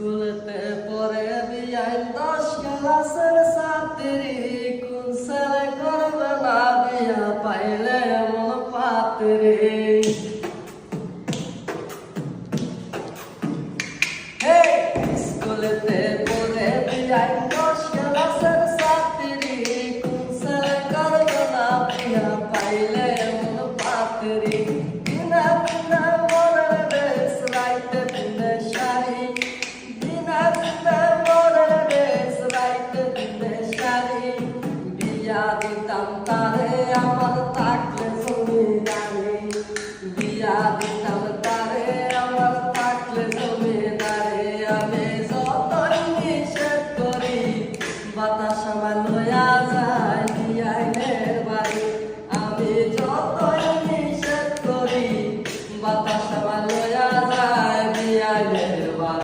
স্কুলেতে পড়ে বিয়াই 10 ক্লাসের ছাত্রী, কোন ছেলে করবে না বিয়া পাইলে এমন পাত্রী। স্কুলেতে পড়ে বিয়াই